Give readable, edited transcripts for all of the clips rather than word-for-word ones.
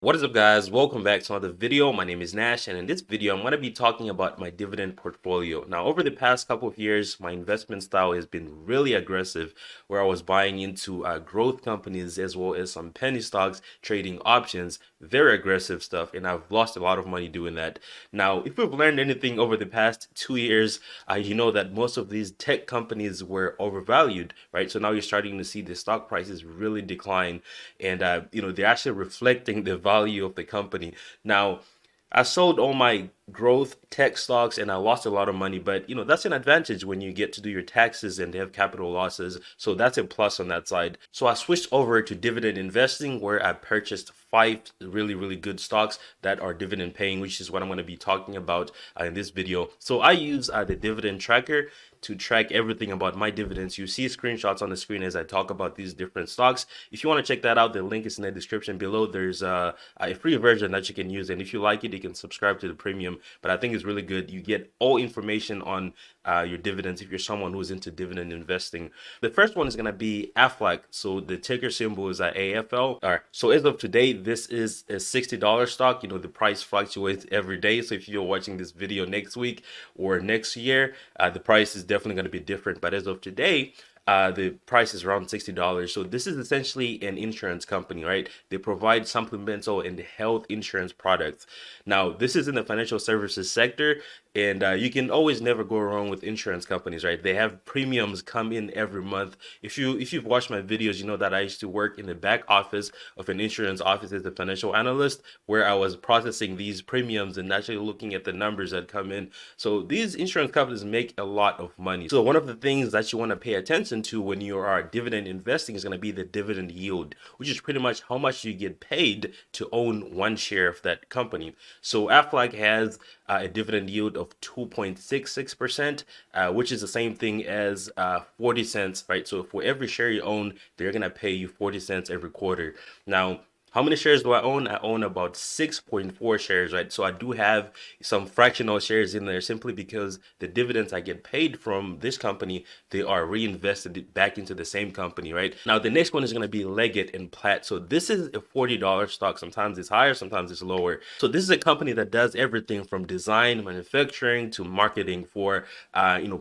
What is up, guys? Welcome back to another video. My name is Nash, and in this video I'm going to be talking about my dividend portfolio. Now, over the past couple of years, my investment style has been really aggressive, where I was buying into growth companies as well as some penny stocks, trading options, very aggressive stuff, and I've lost a lot of money doing that. Now, if we've learned anything over the past 2 years, you know that most of these tech companies were overvalued, right? So now you're starting to see the stock prices really decline, and they're actually reflecting the value of the company. Now, I sold all my growth tech stocks and I lost a lot of money, but that's an advantage when you get to do your taxes and they have capital losses. So that's a plus on that side. So I switched over to dividend investing where I purchased five really, really good stocks that are dividend paying, which is what I'm going to be talking about in this video. So I use the Dividend Tracker to track everything about my dividends. You see screenshots on the screen as I talk about these different stocks. If you want to check that out, the link is in the description below. There's a free version that you can use, and if you like it, you can subscribe to the premium. But I think it's really good. You get all information on your dividends if you're someone who's into dividend investing. The first one is going to be Aflac. So the ticker symbol is AFL. All right. So as of today, this is a $60 stock. The price fluctuates every day. So if you're watching this video next week or next year, the price is definitely going to be different. But as of today, the price is around $60. So this is essentially an insurance company, right? They provide supplemental and health insurance products. Now, this is in the financial services sector, and you can always never go wrong with insurance companies, right? They have premiums come in every month. If you've watched my videos, you know that I used to work in the back office of an insurance office as a financial analyst, where I was processing these premiums and actually looking at the numbers that come in. So these insurance companies make a lot of money. So one of the things that you want to pay attention to when you are dividend investing is going to be the dividend yield, which is pretty much how much you get paid to own one share of that company. So Aflac has a dividend yield of 2.66%, which is the same thing as 40 cents, right? So for every share you own, they're going to pay you 40 cents every quarter. Now, how many shares do I own? I own about 6.4 shares, right? So I do have some fractional shares in there simply because the dividends I get paid from this company, they are reinvested back into the same company, right? Now, the next one is going to be Leggett and Platt. So this is a $40 stock. Sometimes it's higher, sometimes it's lower. So this is a company that does everything from design, manufacturing to marketing for,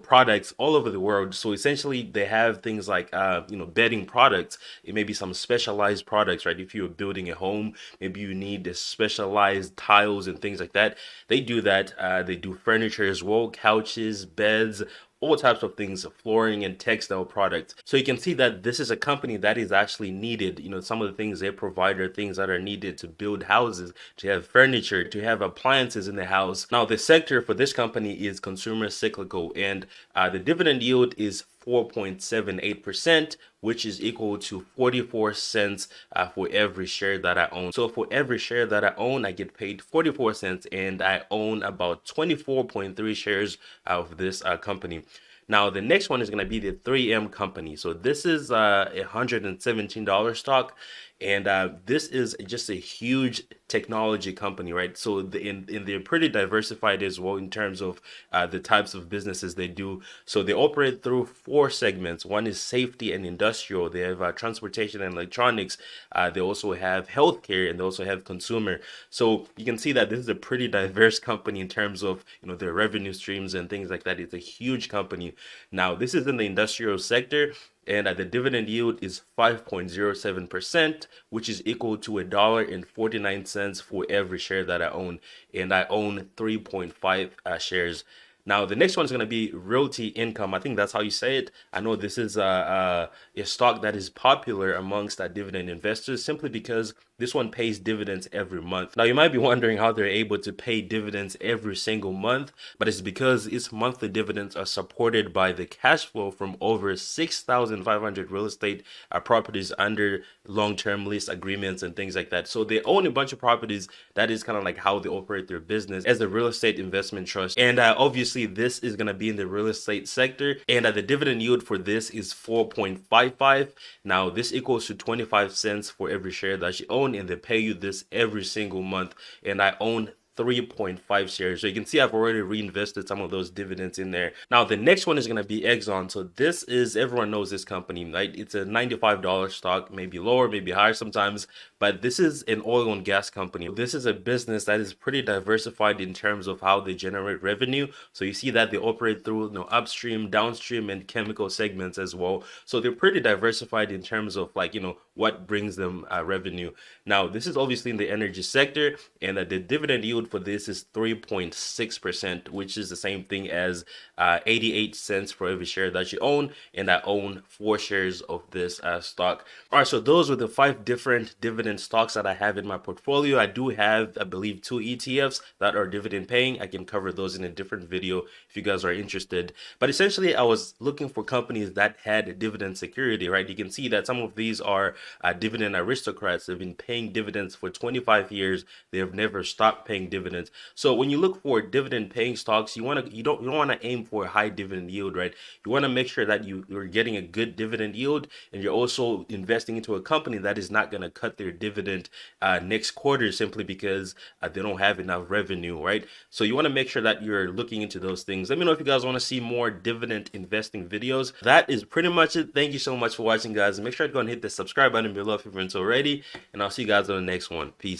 products all over the world. So essentially they have things like, bedding products. It may be some specialized products, right? If you're building a home, maybe you need the specialized tiles and things like that. They do that. They do furniture as well, couches, beds, all types of things, flooring and textile products. So you can see that this is a company that is actually needed. Some of the things they provide are things that are needed to build houses, to have furniture, to have appliances in the house. Now, the sector for this company is consumer cyclical, and the dividend yield is 4.78%, which is equal to 44 cents for every share that I own. So for every share that I own, I get paid 44 cents, and I own about 24.3 shares of this company. Now, the next one is going to be the 3M company. So this is a $117 stock, and this is just a huge technology company, right? So they're pretty diversified as well in terms of the types of businesses they do. So they operate through four segments. One is safety and industrial. They have transportation and electronics. They also have healthcare, and they also have consumer. So you can see that this is a pretty diverse company in terms of their revenue streams and things like that. It's a huge company. Now, this is in the industrial sector, and the dividend yield is 5.07%, which is equal to $1.49 for every share that I own, and I own 3.5 shares. Now, the next one is going to be Realty Income. I think that's how you say it. I know this is a stock that is popular amongst dividend investors simply because this one pays dividends every month. Now, you might be wondering how they're able to pay dividends every single month, but it's because its monthly dividends are supported by the cash flow from over 6,500 real estate properties under long-term lease agreements and things like that. So they own a bunch of properties. That is kind of like how they operate their business as a real estate investment trust. And obviously, this is going to be in the real estate sector. And the dividend yield for this is 4.55. Now, this equals to 25 cents for every share that you own, and they pay you this every single month. And I own 3.5 shares. So you can see I've already reinvested some of those dividends in there. Now the next one is going to be Exon. So this is, everyone knows this company, right? It's a $95 stock, maybe lower, maybe higher sometimes, but this is an oil and gas company. This is a business that is pretty diversified in terms of how they generate revenue. So you see that they operate through, upstream, downstream, and chemical segments as well. So they're pretty diversified in terms of, like, what brings them revenue. Now this is obviously in the energy sector, and the dividend yield for this is 3.6%, which is the same thing as 88 cents for every share that you own, and I own 4 shares of this stock. All right, so those were the 5 different dividend stocks that I have in my portfolio. I do have, I believe, 2 ETFs that are dividend paying. I can cover those in a different video if you guys are interested. But essentially, I was looking for companies that had dividend security, right? You can see that some of these are dividend aristocrats. They've been paying dividends for 25 years. They have never stopped paying dividends. So when you look for dividend paying stocks, you don't want to aim for a high dividend yield, right? You want to make sure that you're getting a good dividend yield, and you're also investing into a company that is not going to cut their dividend next quarter simply because they don't have enough revenue, right? So you want to make sure that you're looking into those things. Let me know if you guys want to see more dividend investing videos. That is pretty much it. Thank you so much for watching, guys. Make sure to go and hit the subscribe button below if you haven't already, and I'll see you guys on the next one. Peace.